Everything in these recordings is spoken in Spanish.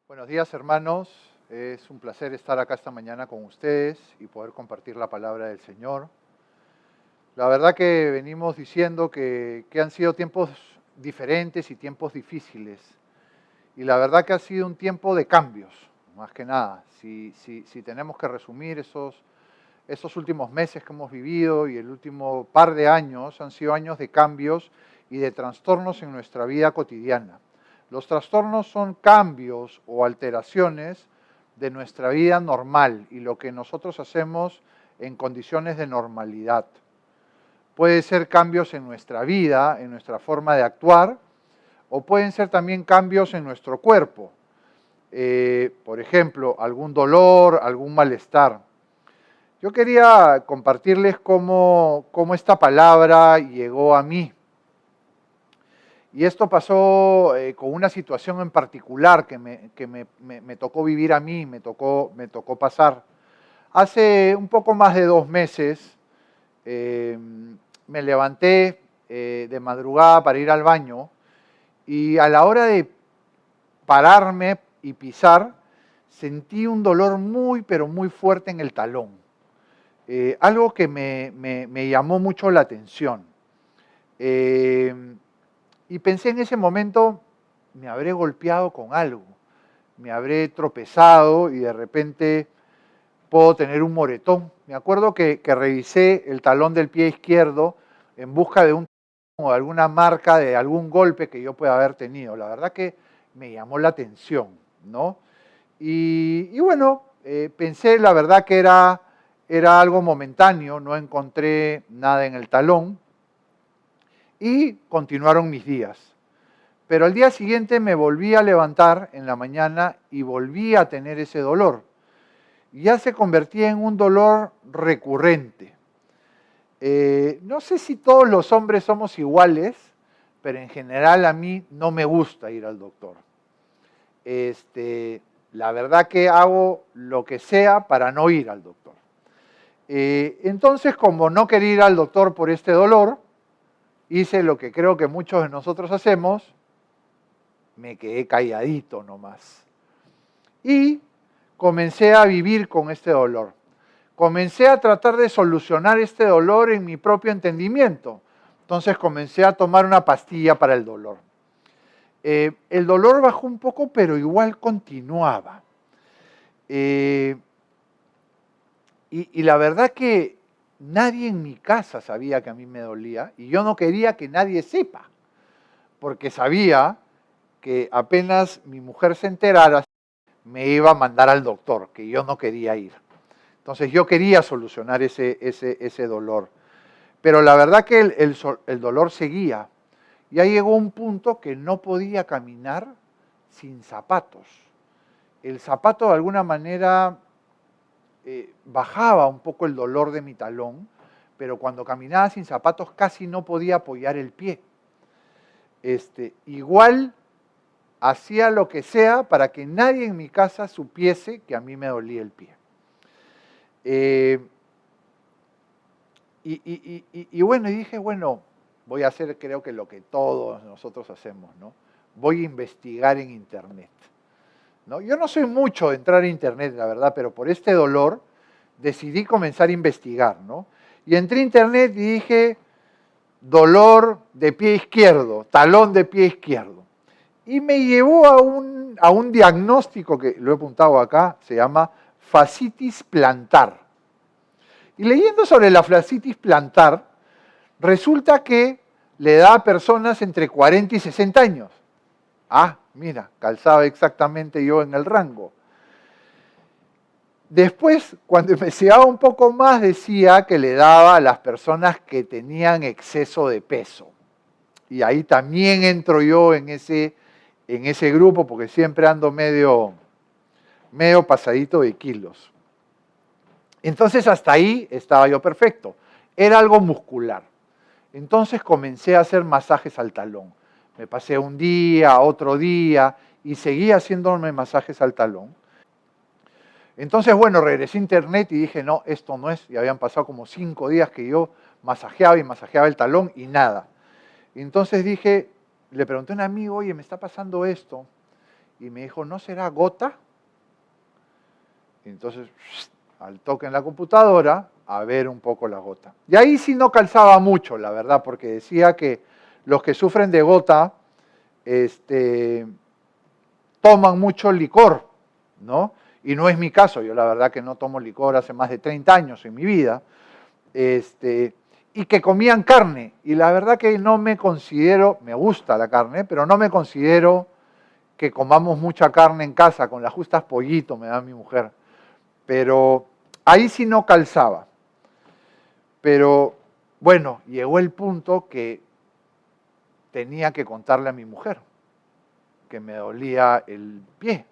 Buenos días, hermanos. Es un placer estar acá esta mañana con ustedes y poder compartir la palabra del Señor. La verdad que venimos diciendo que han sido tiempos diferentes y tiempos difíciles. Y la verdad que ha sido un tiempo de cambios, más que nada. Si tenemos que resumir esos últimos meses que hemos vivido y el último par de años, han sido años de cambios y de trastornos en nuestra vida cotidiana. Los trastornos son cambios o alteraciones de nuestra vida normal y lo que nosotros hacemos en condiciones de normalidad. Puede ser cambios en nuestra vida, en nuestra forma de actuar, o pueden ser también cambios en nuestro cuerpo. Por ejemplo, algún dolor, algún malestar. Yo quería compartirles cómo esta palabra llegó a mí. Y esto pasó con una situación en particular que me tocó vivir a mí, me tocó pasar. Hace un poco más de 2 meses me levanté de madrugada para ir al baño y a la hora de pararme y pisar, sentí un dolor muy, pero muy fuerte en el talón. Algo que me llamó mucho la atención. Y pensé en ese momento, me habré golpeado con algo, me habré tropezado y de repente puedo tener un moretón. Me acuerdo que revisé el talón del pie izquierdo en busca de o de alguna marca de algún golpe que yo pueda haber tenido. La verdad que me llamó la atención, ¿no? Y bueno, pensé la verdad que era algo momentáneo, no encontré nada en el talón y continuaron mis días. Pero al día siguiente me volví a levantar en la mañana y volví a tener ese dolor. Ya se convertía en un dolor recurrente. No sé si todos los hombres somos iguales, pero en general a mí no me gusta ir al doctor. La verdad que hago lo que sea para no ir al doctor. Entonces, como no quería ir al doctor por este dolor, hice lo que creo que muchos de nosotros hacemos, me quedé calladito nomás. Y comencé a vivir con este dolor. Comencé a tratar de solucionar este dolor en mi propio entendimiento. Entonces comencé a tomar una pastilla para el dolor. El dolor bajó un poco, pero igual continuaba. Y la verdad que nadie en mi casa sabía que a mí me dolía y yo no quería que nadie sepa, porque sabía que apenas mi mujer se enterara, me iba a mandar al doctor, que yo no quería ir. Entonces yo quería solucionar ese dolor. Pero la verdad que el dolor seguía. Ya llegó un punto que no podía caminar sin zapatos. El zapato de alguna manera bajaba un poco el dolor de mi talón, pero cuando caminaba sin zapatos casi no podía apoyar el pie. Igual hacía lo que sea para que nadie en mi casa supiese que a mí me dolía el pie. Y bueno, y dije, bueno, voy a hacer creo que lo que todos nosotros hacemos, ¿no? Voy a investigar en internet, ¿no? Yo no soy mucho de entrar a internet, la verdad, pero por este dolor decidí comenzar a investigar, ¿no? Y entré a internet y dije, dolor de pie izquierdo, talón de pie izquierdo. Y me llevó a un diagnóstico que lo he apuntado acá, se llama fascitis plantar. Y leyendo sobre la fascitis plantar, resulta que le da a personas entre 40 y 60 años. Ah, mira, calzaba exactamente yo en el rango. Después, cuando investigaba un poco más, decía que le daba a las personas que tenían exceso de peso. Y ahí también entro yo en ese grupo, porque siempre ando medio pasadito de kilos. Entonces hasta ahí estaba yo perfecto. Era algo muscular. Entonces comencé a hacer masajes al talón. Me pasé un día, otro día, y seguía haciéndome masajes al talón. Entonces, bueno, regresé a internet y dije, no, esto no es. Y habían pasado como 5 días que yo masajeaba y masajeaba el talón y nada. Entonces dije, le pregunté a un amigo, oye, me está pasando esto. y me dijo, ¿no será gota? Y entonces, al toque en la computadora, a ver un poco la gota. Y ahí sí no calzaba mucho, la verdad, porque decía que los que sufren de gota toman mucho licor, ¿no? Y no es mi caso, yo la verdad que no tomo licor hace más de 30 años en mi vida, y que comían carne, y la verdad que no me considero, me gusta la carne, pero no me considero que comamos mucha carne en casa, con las justas pollito me da mi mujer, pero ahí sí no calzaba. Pero bueno, llegó el punto que tenía que contarle a mi mujer que me dolía el pie.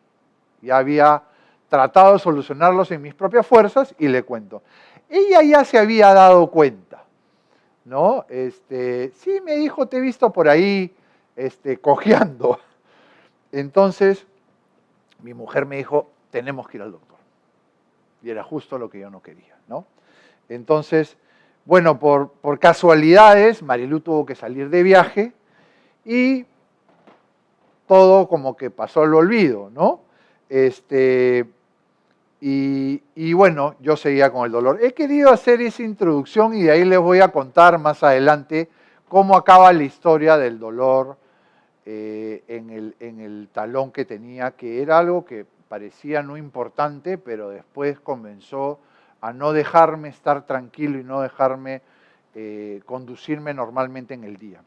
Ya había tratado de solucionarlos en mis propias fuerzas y le cuento. Ella ya se había dado cuenta, ¿no? Sí, me dijo, te he visto por ahí cojeando. Entonces, mi mujer me dijo, tenemos que ir al doctor. Y era justo lo que yo no quería, ¿no? Entonces, bueno, por casualidades, Marilu tuvo que salir de viaje y todo como que pasó al olvido, ¿no? Y bueno, yo seguía con el dolor. He querido hacer esa introducción y de ahí les voy a contar más adelante cómo acaba la historia del dolor en el talón que tenía, que era algo que parecía no importante, pero después comenzó a no dejarme estar tranquilo y no dejarme conducirme normalmente en el día.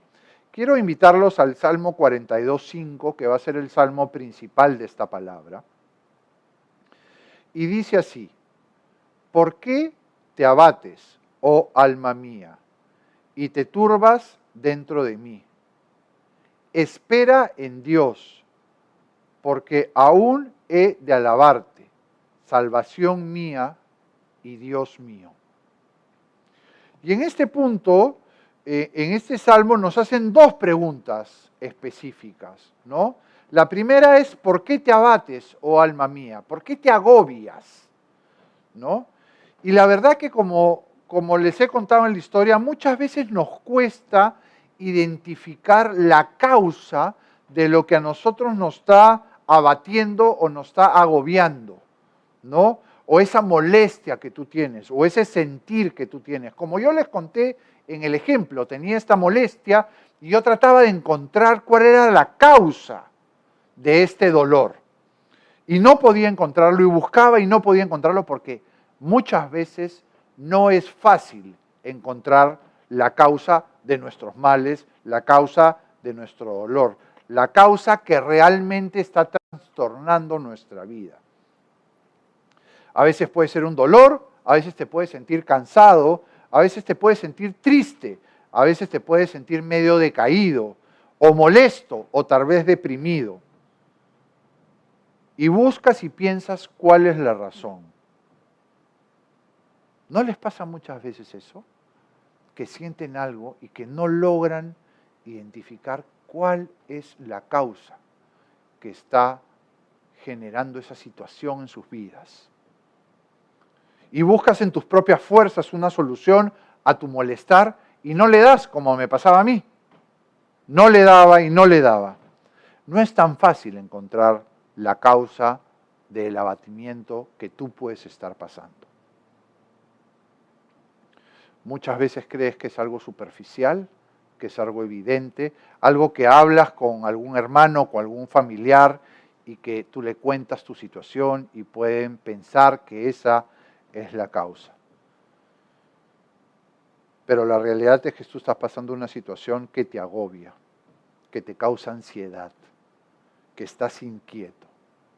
Quiero invitarlos al Salmo 42:5, que va a ser el salmo principal de esta palabra. Y dice así, ¿por qué te abates, oh alma mía, y te turbas dentro de mí? Espera en Dios, porque aún he de alabarte, salvación mía y Dios mío. Y en este punto, en este salmo nos hacen dos preguntas específicas, ¿no? La primera es, ¿por qué te abates, oh alma mía? ¿Por qué te agobias? ¿No? Y la verdad que como les he contado en la historia, muchas veces nos cuesta identificar la causa de lo que a nosotros nos está abatiendo o nos está agobiando, ¿no? O esa molestia que tú tienes, o ese sentir que tú tienes. Como yo les conté en el ejemplo, tenía esta molestia y yo trataba de encontrar cuál era la causa de este dolor. Y no podía encontrarlo y buscaba y no podía encontrarlo porque muchas veces no es fácil encontrar la causa de nuestros males, la causa de nuestro dolor, la causa que realmente está trastornando nuestra vida. A veces puede ser un dolor, a veces te puedes sentir cansado, a veces te puedes sentir triste, a veces te puedes sentir medio decaído, o molesto, o tal vez deprimido. Y buscas y piensas cuál es la razón. ¿No les pasa muchas veces eso? Que sienten algo y que no logran identificar cuál es la causa que está generando esa situación en sus vidas. Y buscas en tus propias fuerzas una solución a tu molestar y no le das, como me pasaba a mí. No le daba y no le daba. No es tan fácil encontrar la causa del abatimiento que tú puedes estar pasando. Muchas veces crees que es algo superficial, que es algo evidente, algo que hablas con algún hermano, con algún familiar y que tú le cuentas tu situación y pueden pensar que esa es la causa. Pero la realidad es que tú estás pasando una situación que te agobia, que te causa ansiedad, que estás inquieto,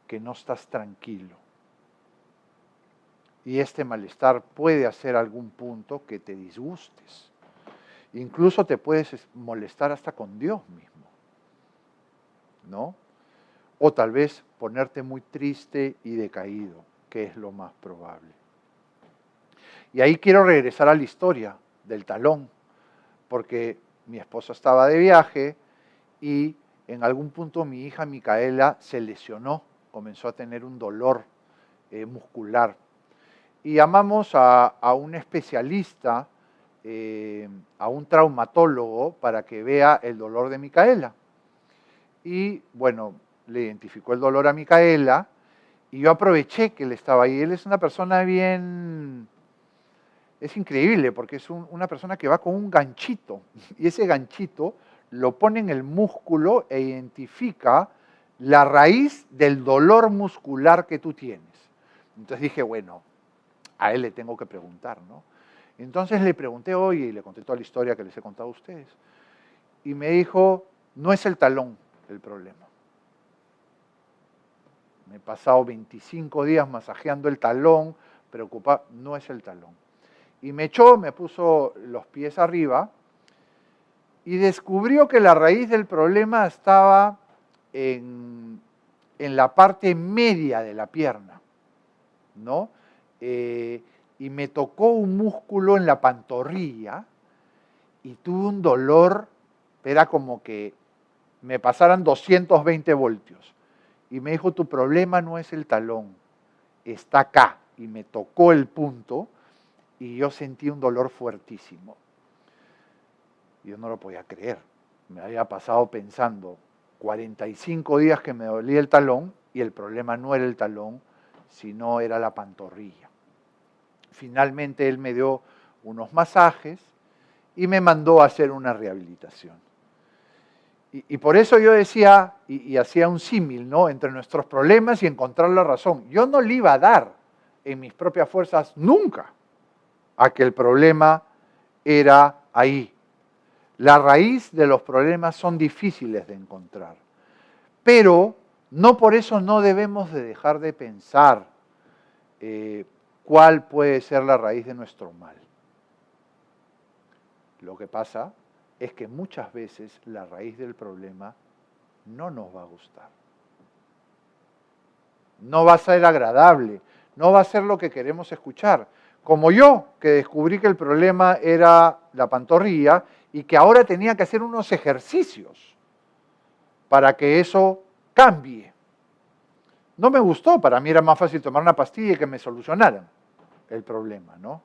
que no estás tranquilo. Y este malestar puede hacer algún punto que te disgustes. Incluso te puedes molestar hasta con Dios mismo, ¿no? O tal vez ponerte muy triste y decaído, que es lo más probable. Y ahí quiero regresar a la historia del talón, porque mi esposa estaba de viaje y en algún punto mi hija Micaela se lesionó, comenzó a tener un dolor muscular. Y llamamos a un especialista, a un traumatólogo, para que vea el dolor de Micaela. Y bueno, le identificó el dolor a Micaela y yo aproveché que él estaba ahí. Él es una persona bien, es increíble porque es una persona que va con un ganchito y ese ganchito lo pone en el músculo e identifica la raíz del dolor muscular que tú tienes. Entonces dije, bueno, a él le tengo que preguntar, ¿no? Entonces le pregunté hoy y le conté toda la historia que les he contado a ustedes. Y me dijo, no es el talón el problema. Me he pasado 25 días masajeando el talón, preocupado, no es el talón. Y me puso los pies arriba y descubrió que la raíz del problema estaba en la parte media de la pierna, ¿no? Y me tocó un músculo en la pantorrilla y tuve un dolor, era como que me pasaran 220 voltios. Y me dijo, tu problema no es el talón, está acá. Y me tocó el punto y yo sentí un dolor fuertísimo. Yo no lo podía creer. Me había pasado pensando 45 días que me dolía el talón y el problema no era el talón, sino era la pantorrilla. Finalmente él me dio unos masajes y me mandó a hacer una rehabilitación. Y por eso yo decía, y hacía un símil, ¿no?, entre nuestros problemas y encontrar la razón. Yo no le iba a dar en mis propias fuerzas nunca a que el problema era ahí. La raíz de los problemas son difíciles de encontrar, pero no por eso no debemos de dejar de pensar cuál puede ser la raíz de nuestro mal. Lo que pasa es que muchas veces la raíz del problema no nos va a gustar. No va a ser agradable, no va a ser lo que queremos escuchar. Como yo, que descubrí que el problema era la pantorrilla y que ahora tenía que hacer unos ejercicios para que eso cambie. No me gustó, para mí era más fácil tomar una pastilla y que me solucionaran el problema, ¿no?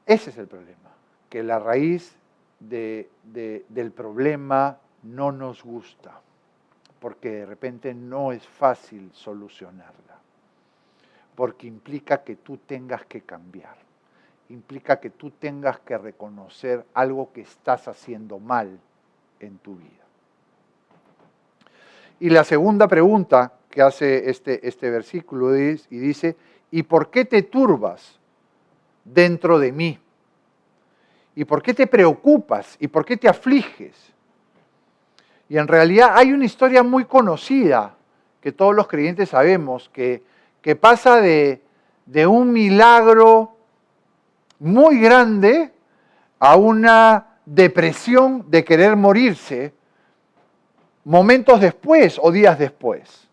Ese es el problema, que la raíz del problema no nos gusta, porque de repente no es fácil solucionarla, porque implica que tú tengas que cambiar, implica que tú tengas que reconocer algo que estás haciendo mal en tu vida. Y la segunda pregunta que hace este versículo es, y dice, ¿y por qué te turbas dentro de mí? ¿Y por qué te preocupas? ¿Y por qué te afliges? Y en realidad hay una historia muy conocida que todos los creyentes sabemos, que pasa de un milagro muy grande a una depresión de querer morirse momentos después o días después,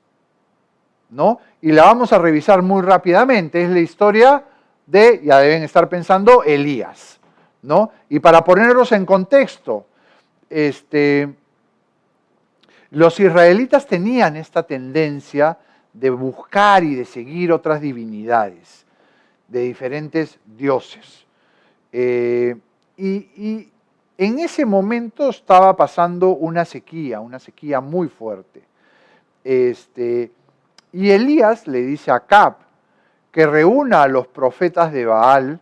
¿no? Y la vamos a revisar muy rápidamente. Es la historia de, ya deben estar pensando, Elías, ¿no? Y para ponerlos en contexto, los israelitas tenían esta tendencia de buscar y de seguir otras divinidades, de diferentes dioses. Y en ese momento estaba pasando una sequía muy fuerte. Y Elías le dice a Acab que reúna a los profetas de Baal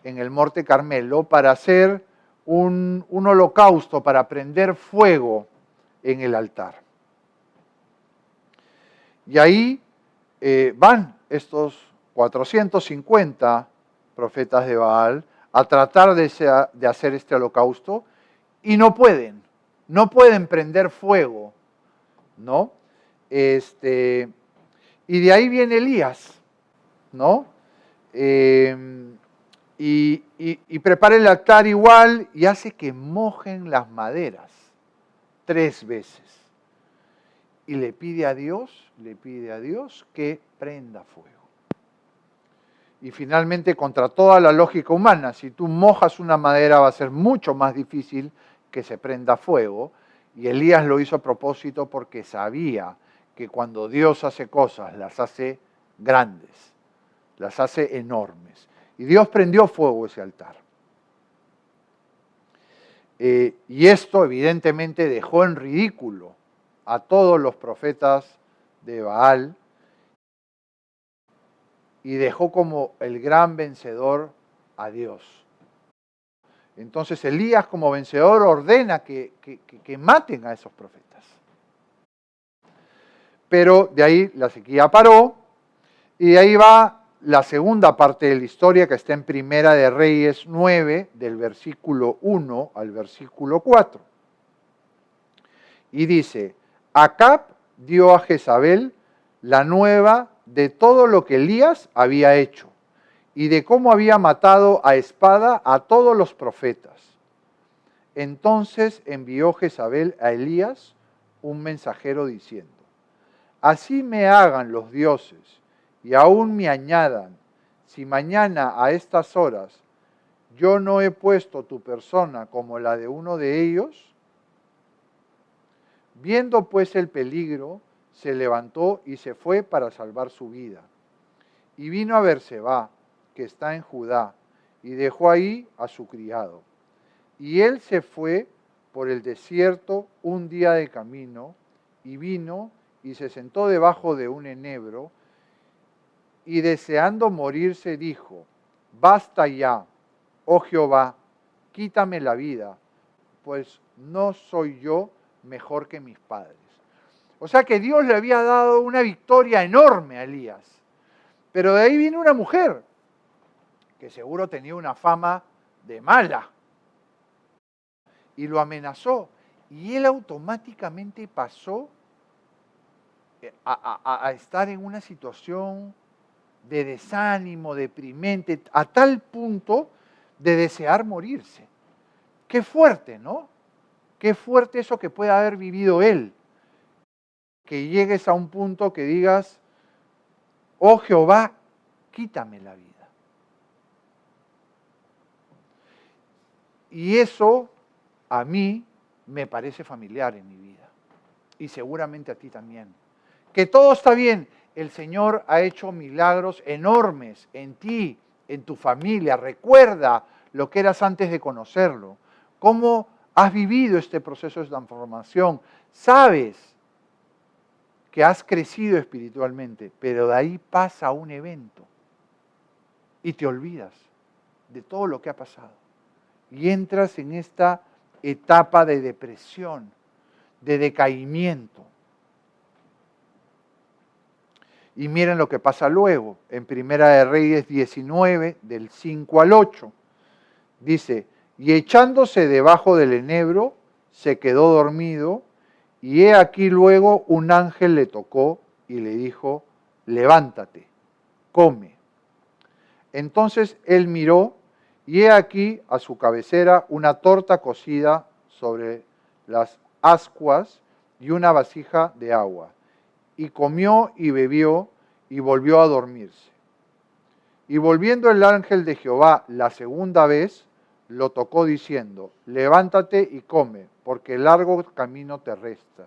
en el Monte Carmelo para hacer un holocausto, para prender fuego en el altar. Y ahí van estos 450 profetas de Baal a tratar de hacer este holocausto y no pueden prender fuego, ¿no? Y de ahí viene Elías, ¿no? Y prepara el altar igual y hace que mojen las maderas 3 veces. Y le pide a Dios que prenda fuego. Y finalmente, contra toda la lógica humana, si tú mojas una madera va a ser mucho más difícil que se prenda fuego. Y Elías lo hizo a propósito porque sabía que cuando Dios hace cosas, las hace grandes, las hace enormes. Y Dios prendió fuego ese altar. Y esto evidentemente dejó en ridículo a todos los profetas de Baal y dejó como el gran vencedor a Dios. Entonces Elías como vencedor ordena que maten a esos profetas. Pero de ahí la sequía paró y de ahí va la segunda parte de la historia que está en Primera de Reyes 9, del versículo 1 al versículo 4. Y dice, Acab dio a Jezabel la nueva de todo lo que Elías había hecho y de cómo había matado a espada a todos los profetas. Entonces envió Jezabel a Elías un mensajero diciendo, así me hagan los dioses y aún me añadan, si mañana a estas horas yo no he puesto tu persona como la de uno de ellos. Viendo pues el peligro, se levantó y se fue para salvar su vida. Y vino a Berseba, que está en Judá, y dejó ahí a su criado. Y él se fue por el desierto un día de camino, y vino y se sentó debajo de un enebro, y deseando morirse dijo, basta ya, oh Jehová, quítame la vida, pues no soy yo mejor que mis padres. O sea que Dios le había dado una victoria enorme a Elías. Pero de ahí viene una mujer, que seguro tenía una fama de mala, y lo amenazó. Y él automáticamente pasó a estar en una situación de desánimo, deprimente, a tal punto de desear morirse. Qué fuerte, ¿no? Qué fuerte eso que puede haber vivido él. Que llegues a un punto que digas, oh Jehová, quítame la vida. Y eso a mí me parece familiar en mi vida. Y seguramente a ti también. Que todo está bien. El Señor ha hecho milagros enormes en ti, en tu familia. Recuerda lo que eras antes de conocerlo. Cómo has vivido este proceso de transformación. Sabes que has crecido espiritualmente, pero de ahí pasa un evento y te olvidas de todo lo que ha pasado. Y entras en esta etapa de depresión, de decaimiento. Y miren lo que pasa luego, en Primera de Reyes 19, del 5 al 8. Dice, y echándose debajo del enebro, se quedó dormido, y he aquí luego un ángel le tocó y le dijo, levántate, come. Entonces él miró, y he aquí a su cabecera una torta cocida sobre las ascuas y una vasija de agua. Y comió y bebió y volvió a dormirse. Y volviendo el ángel de Jehová la segunda vez, lo tocó diciendo, levántate y come, porque el largo camino te resta.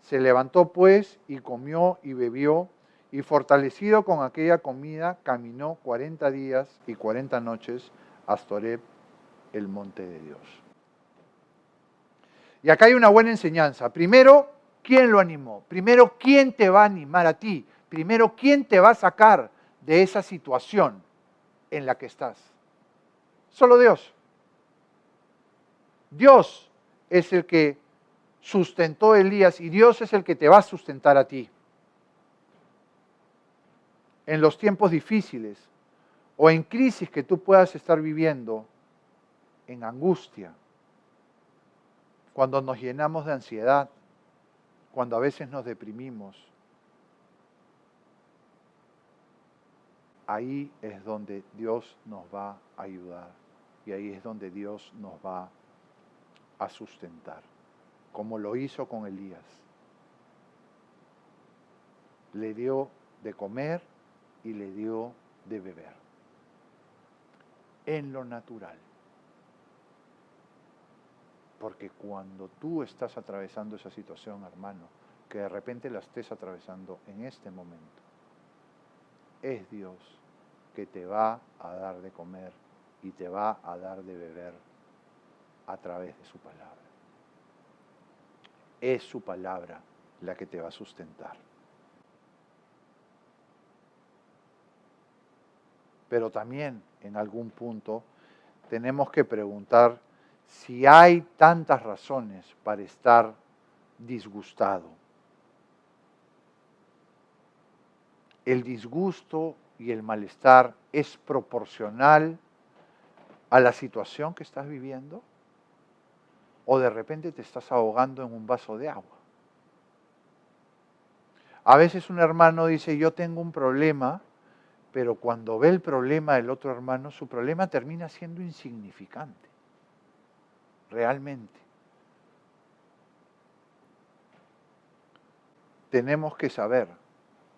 Se levantó pues y comió y bebió, y fortalecido con aquella comida, caminó 40 días y 40 noches hasta Horeb, el monte de Dios. Y acá hay una buena enseñanza. Primero, ¿quién lo animó? Primero, ¿quién te va a animar a ti? Primero, ¿quién te va a sacar de esa situación en la que estás? Solo Dios. Dios es el que sustentó a Elías y Dios es el que te va a sustentar a ti. En los tiempos difíciles o en crisis que tú puedas estar viviendo, en angustia, cuando nos llenamos de ansiedad, cuando a veces nos deprimimos, ahí es donde Dios nos va a ayudar y ahí es donde Dios nos va a sustentar, como lo hizo con Elías. Le dio de comer y le dio de beber, en lo natural. Porque cuando tú estás atravesando esa situación, hermano, que de repente la estés atravesando en este momento, es Dios que te va a dar de comer y te va a dar de beber a través de su palabra. es su palabra la que te va a sustentar. Pero también en algún punto tenemos que preguntar si hay tantas razones para estar disgustado. El disgusto y el malestar es proporcional a la situación que estás viviendo, o de repente te estás ahogando en un vaso de agua. A veces un hermano dice, yo tengo un problema, pero cuando ve el problema del otro hermano, su problema termina siendo insignificante, realmente. Tenemos que saber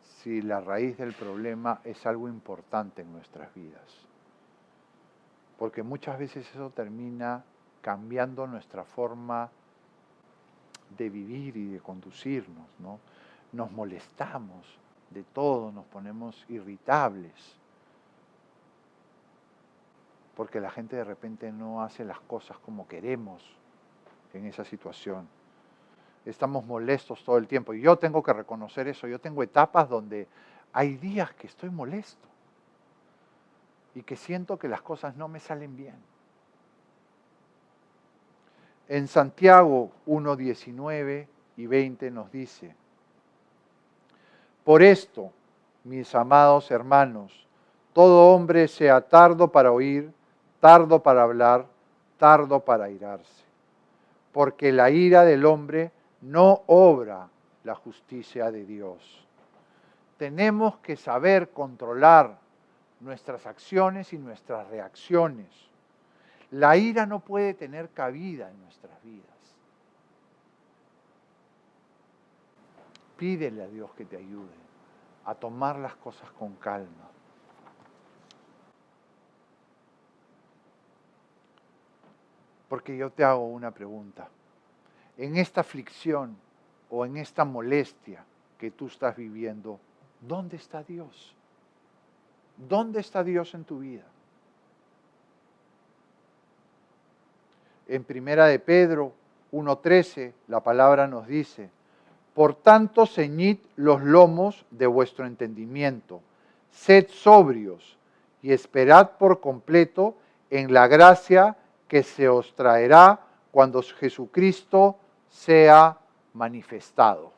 si la raíz del problema es algo importante en nuestras vidas, porque muchas veces eso termina cambiando nuestra forma de vivir y de conducirnos, ¿no? Nos molestamos de todo, nos ponemos irritables, porque la gente de repente no hace las cosas como queremos en esa situación. Estamos molestos todo el tiempo y yo tengo que reconocer eso. Yo tengo etapas donde hay días que estoy molesto y que siento que las cosas no me salen bien. En Santiago 1:19 y 20 nos dice, por esto, mis amados hermanos, todo hombre sea tardo para oír, tardo para hablar, tardo para airarse, porque la ira del hombre no obra la justicia de Dios. Tenemos que saber controlar nuestras acciones y nuestras reacciones. La ira no puede tener cabida en nuestras vidas. Pídele a Dios que te ayude a tomar las cosas con calma. Porque yo te hago una pregunta. En esta aflicción o en esta molestia que tú estás viviendo, ¿dónde está Dios? ¿Dónde está Dios en tu vida? En Primera de Pedro 1:13, la palabra nos dice, por tanto, ceñid los lomos de vuestro entendimiento, sed sobrios y esperad por completo en la gracia que se os traerá cuando Jesucristo sea manifestado.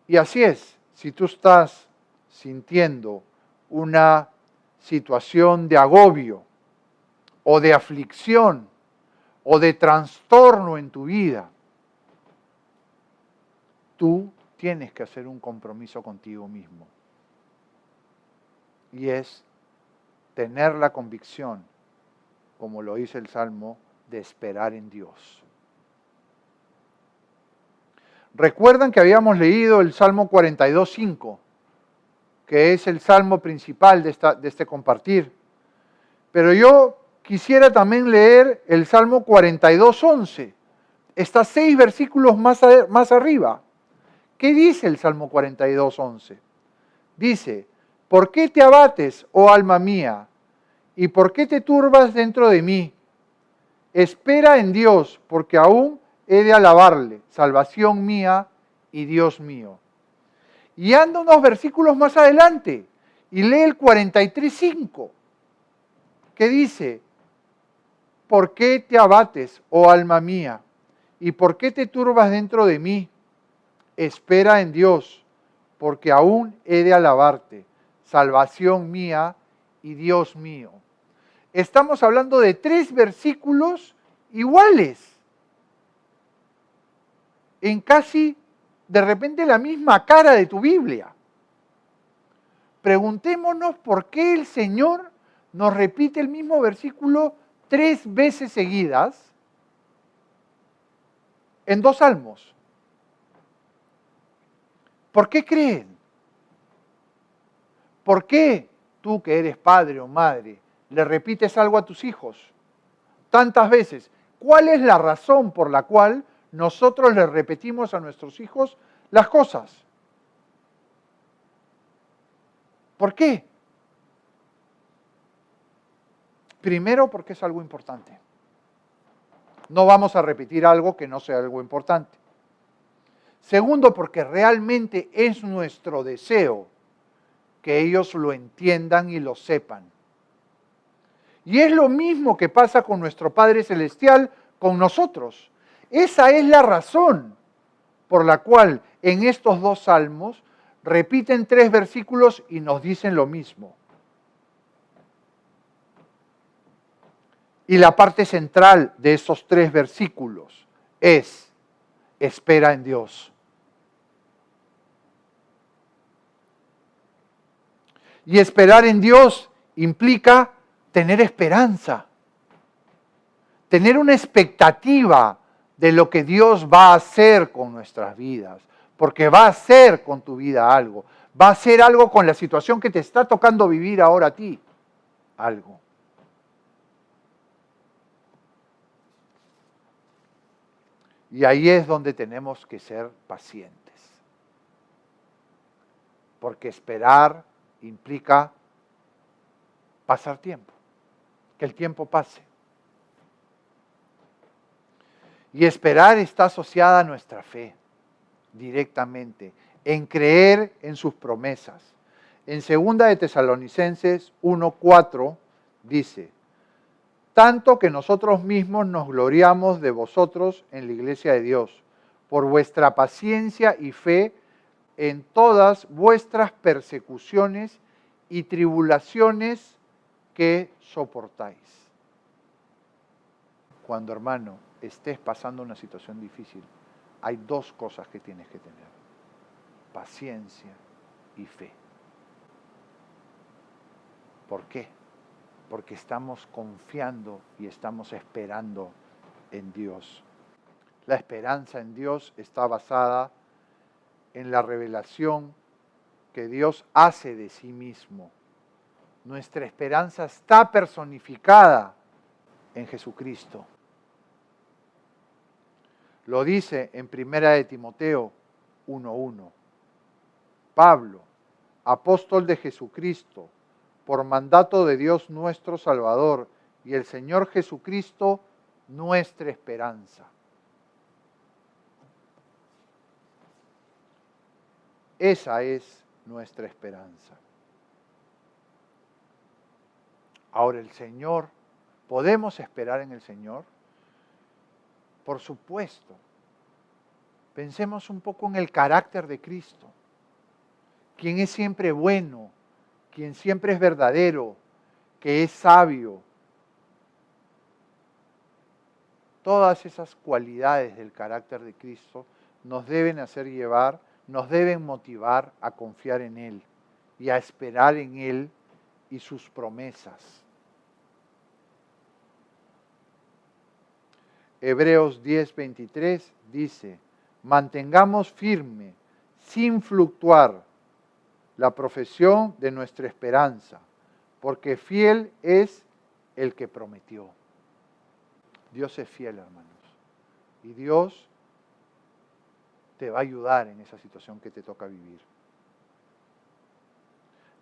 Y así es, si tú estás sintiendo una situación de agobio o de aflicción o de trastorno en tu vida, tú tienes que hacer un compromiso contigo mismo. Y es tener la convicción, como lo dice el Salmo, de esperar en Dios. Recuerdan que habíamos leído el Salmo 42:5, que es el salmo principal de este compartir. Pero yo quisiera también leer el Salmo 42:11. Está 6 versículos más arriba. ¿Qué dice el Salmo 42:11? Dice, ¿por qué te abates, oh alma mía? ¿Y por qué te turbas dentro de mí? Espera en Dios, porque aún he de alabarle, salvación mía y Dios mío. Y anda unos versículos más adelante y lee el 43:5, que dice, ¿por qué te abates, oh alma mía? ¿Y por qué te turbas dentro de mí? Espera en Dios, porque aún he de alabarte, salvación mía y Dios mío. Estamos hablando de 3 versículos iguales, en casi de repente la misma cara de tu Biblia. Preguntémonos por qué el Señor nos repite el mismo versículo 3 veces seguidas en 2 salmos. ¿Por qué creen? ¿Por qué tú que eres padre o madre le repites algo a tus hijos tantas veces? ¿Cuál es la razón por la cual nosotros le repetimos a nuestros hijos las cosas? ¿Por qué? Primero, porque es algo importante. No vamos a repetir algo que no sea algo importante. Segundo, porque realmente es nuestro deseo que ellos lo entiendan y lo sepan. Y es lo mismo que pasa con nuestro Padre Celestial, con nosotros. Esa es la razón por la cual en estos dos salmos repiten 3 versículos y nos dicen lo mismo. Y la parte central de esos 3 versículos es: espera en Dios. Y esperar en Dios implica tener esperanza, tener una expectativa de lo que Dios va a hacer con nuestras vidas, porque va a hacer con tu vida algo, va a hacer algo con la situación que te está tocando vivir ahora a ti, algo. Y ahí es donde tenemos que ser pacientes, porque esperar implica pasar tiempo, que el tiempo pase. Y esperar está asociada a nuestra fe, directamente, en creer en sus promesas. En 2 de Tesalonicenses 1:4 dice: tanto que nosotros mismos nos gloriamos de vosotros en la iglesia de Dios, por vuestra paciencia y fe en todas vuestras persecuciones y tribulaciones que soportáis. Cuando, hermano, estés pasando una situación difícil, hay 2 cosas que tienes que tener: paciencia y fe. ¿Por qué? Porque estamos confiando y estamos esperando en Dios. La esperanza en Dios está basada en la revelación que Dios hace de sí mismo. Nuestra esperanza está personificada en Jesucristo. Lo dice en 1 de Timoteo 1:1. Pablo, apóstol de Jesucristo, por mandato de Dios nuestro Salvador y el Señor Jesucristo, nuestra esperanza. Esa es nuestra esperanza. Ahora, el Señor, ¿podemos esperar en el Señor? Por supuesto. Pensemos un poco en el carácter de Cristo, quien es siempre bueno, quien siempre es verdadero, que es sabio. Todas esas cualidades del carácter de Cristo nos deben hacer llevar, nos deben motivar a confiar en Él y a esperar en Él y sus promesas. Hebreos 10:23 dice: mantengamos firme, sin fluctuar, la profesión de nuestra esperanza, porque fiel es el que prometió. Dios es fiel, hermanos, y Dios te va a ayudar en esa situación que te toca vivir.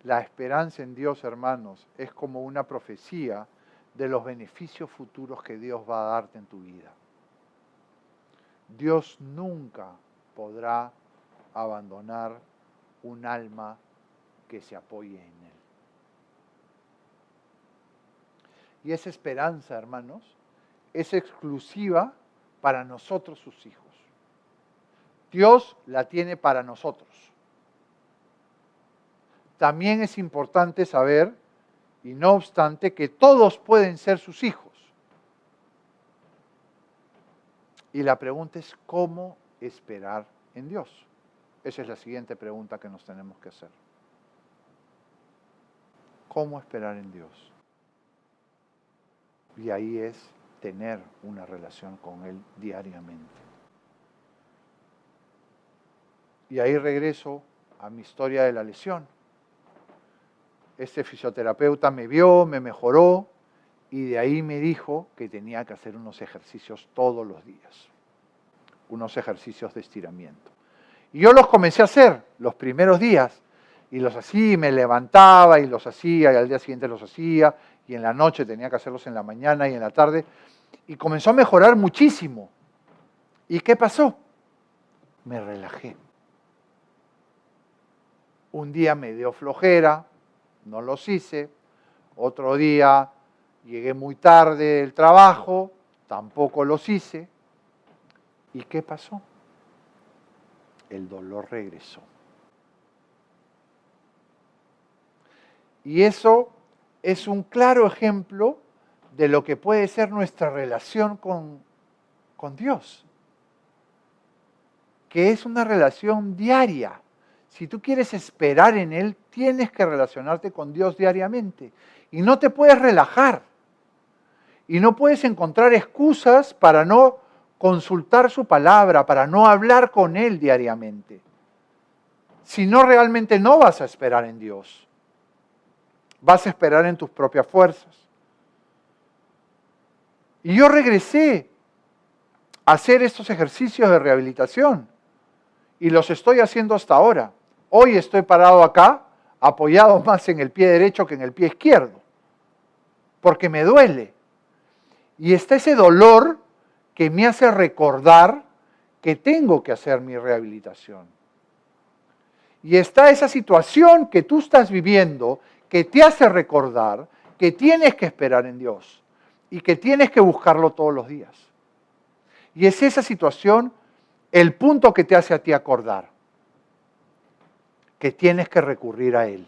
La esperanza en Dios, hermanos, es como una profecía de los beneficios futuros que Dios va a darte en tu vida. Dios nunca podrá abandonar un alma que se apoye en Él. Y esa esperanza, hermanos, es exclusiva para nosotros, sus hijos. Dios la tiene para nosotros. También es importante saber, y no obstante, que todos pueden ser sus hijos. Y la pregunta es: ¿cómo esperar en Dios? Esa es la siguiente pregunta que nos tenemos que hacer. ¿Cómo esperar en Dios? Y ahí es tener una relación con Él diariamente. Y ahí regreso a mi historia de la lesión. Este fisioterapeuta me vio, me mejoró y de ahí me dijo que tenía que hacer unos ejercicios todos los días, unos ejercicios de estiramiento. Y yo los comencé a hacer los primeros días y los hacía y me levantaba y los hacía y al día siguiente los hacía y en la noche tenía que hacerlos en la mañana y en la tarde y comenzó a mejorar muchísimo. ¿Y qué pasó? Me relajé. Un día me dio flojera, no los hice. Otro día llegué muy tarde del trabajo, tampoco los hice. ¿Y qué pasó? El dolor regresó. Y eso es un claro ejemplo de lo que puede ser nuestra relación con Dios, que es una relación diaria. Si tú quieres esperar en Él, tienes que relacionarte con Dios diariamente. Y no te puedes relajar. Y no puedes encontrar excusas para no consultar su palabra, para no hablar con Él diariamente. Si no, realmente no vas a esperar en Dios. Vas a esperar en tus propias fuerzas. Y yo regresé a hacer estos ejercicios de rehabilitación. Y los estoy haciendo hasta ahora. Hoy estoy parado acá, apoyado más en el pie derecho que en el pie izquierdo. Porque me duele. Y está ese dolor que me hace recordar que tengo que hacer mi rehabilitación. Y está esa situación que tú estás viviendo que te hace recordar que tienes que esperar en Dios y que tienes que buscarlo todos los días. Y es esa situación el punto que te hace a ti acordar que tienes que recurrir a Él.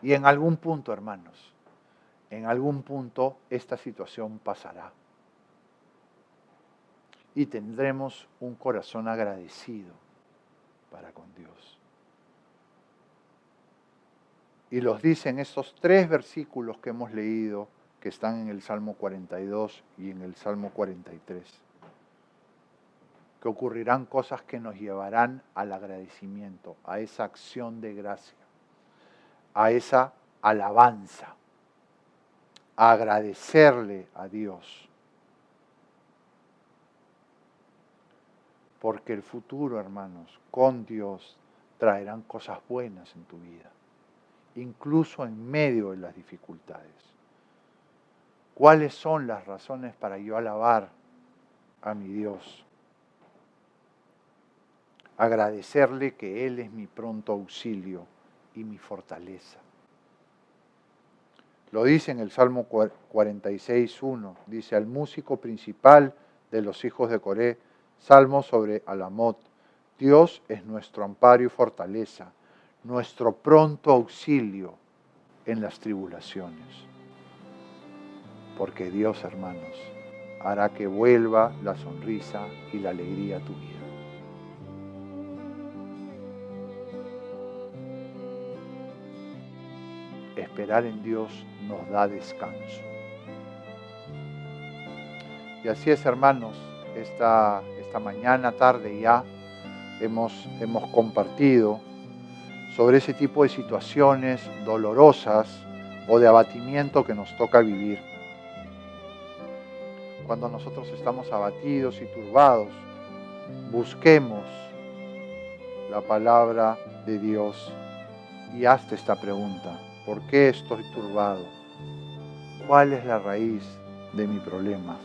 Y en algún punto, hermanos, en algún punto esta situación pasará. Y tendremos un corazón agradecido para con Dios. Y los dicen estos 3 versículos que hemos leído, que están en el Salmo 42 y en el Salmo 43. Que ocurrirán cosas que nos llevarán al agradecimiento, a esa acción de gracia, a esa alabanza, a agradecerle a Dios. Porque el futuro, hermanos, con Dios traerán cosas buenas en tu vida, incluso en medio de las dificultades. ¿Cuáles son las razones para yo alabar a mi Dios? Agradecerle que Él es mi pronto auxilio y mi fortaleza. Lo dice en el Salmo 46:1, dice: al músico principal de los hijos de Coré, salmo sobre Alamot, Dios es nuestro amparo y fortaleza, nuestro pronto auxilio en las tribulaciones. Porque Dios, hermanos, hará que vuelva la sonrisa y la alegría a tu vida. Esperar en Dios nos da descanso. Y así es, hermanos, esta mañana, tarde ya, hemos compartido sobre ese tipo de situaciones dolorosas o de abatimiento que nos toca vivir. Cuando nosotros estamos abatidos y turbados, busquemos la palabra de Dios y hazte esta pregunta: ¿por qué estoy turbado? ¿Cuál es la raíz de mi problema?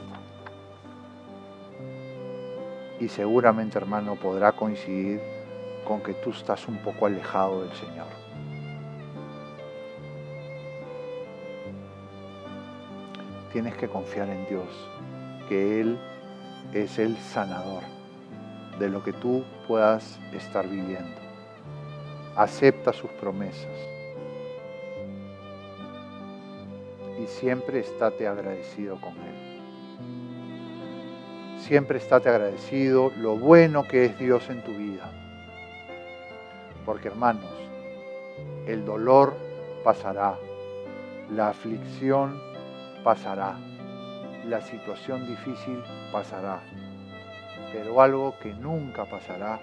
Y seguramente, hermano, podrá coincidir con que tú estás un poco alejado del Señor. Tienes que confiar en Dios, que Él es el sanador de lo que tú puedas estar viviendo. Acepta sus promesas. Y siempre estate agradecido con Él. Siempre estate agradecido lo bueno que es Dios en tu vida. Porque, hermanos, el dolor pasará, la aflicción pasará, la situación difícil pasará. Pero algo que nunca pasará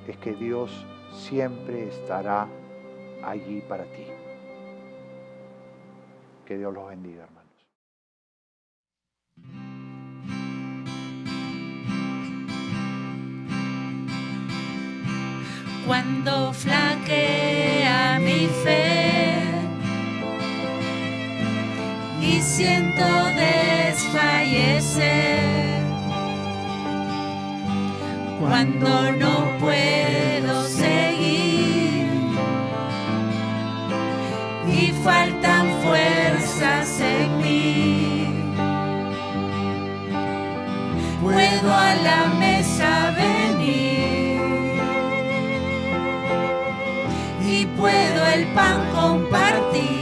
es que Dios siempre estará allí para ti. Que Dios los bendiga, hermanos. Cuando flaquea mi fe, y siento desfallecer. Cuando no puedo seguir y faltan fuerzas en mí, puedo a la mesa venir y puedo el pan compartir.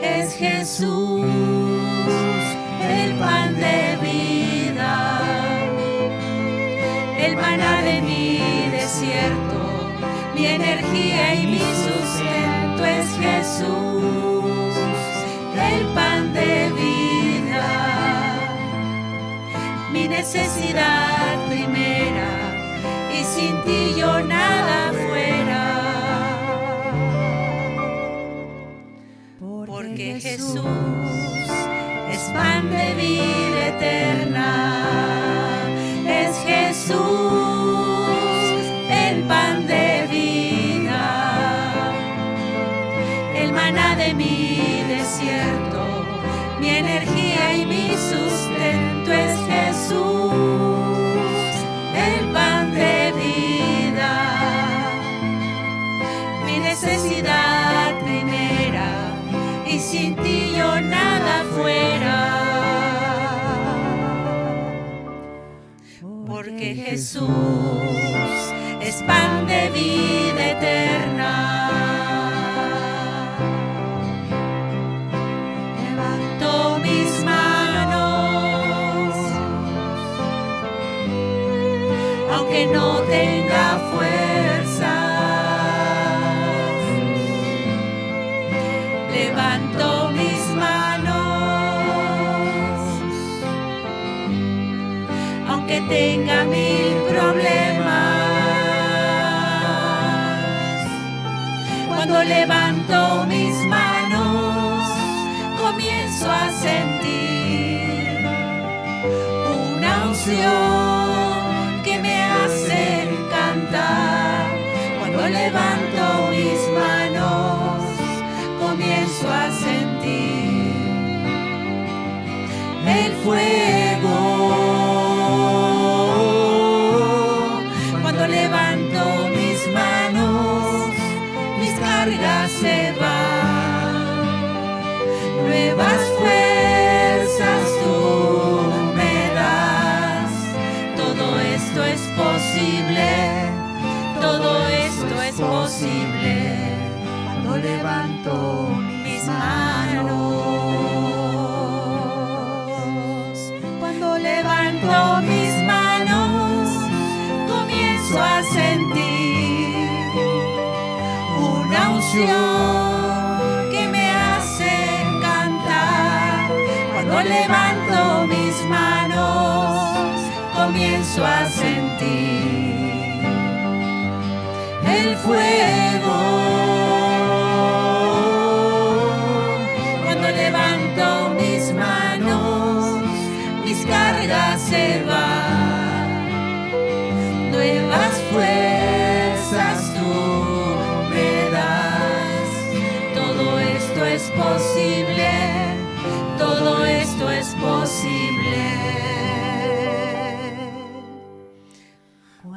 Es Jesús el pan de vida, el maná de mi desierto, mi energía y mi sustento. Es Jesús el pan de vida, mi necesidad primera, y sin ti yo nada fuera. Porque Jesús es pan de vida eterna, es Jesús el pan de vida, el maná de mi desierto, mi energía y mi sustento. Es Jesús el pan de vida, mi necesidad primera, y sin ti yo nada fuera. Porque Jesús es pan de vida eterna. Levanto mis manos, aunque no tenga fuerza. Levanto mis manos, aunque tenga mil problemas. Cuando levanto mis manos, comienzo a sentir una unción que me hace cantar. Cuando levanto mis manos, comienzo a sentir el fuego. Cuando levanto mis manos, mis cargas se van. Nuevas fuerzas tú me das. Todo esto es posible. Todo esto es posible. Cuando levanto mis manos, cuando levanto mis manos, comienzo a sentir una unción que me hace cantar. Cuando levanto mis manos, comienzo a sentir el fuego. Cuando levanto mis manos, mis cargas se van. Nuevas fuerzas tú me das. Todo esto es posible. Todo esto es posible.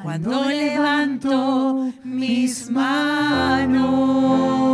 Cuando levanto mis manos.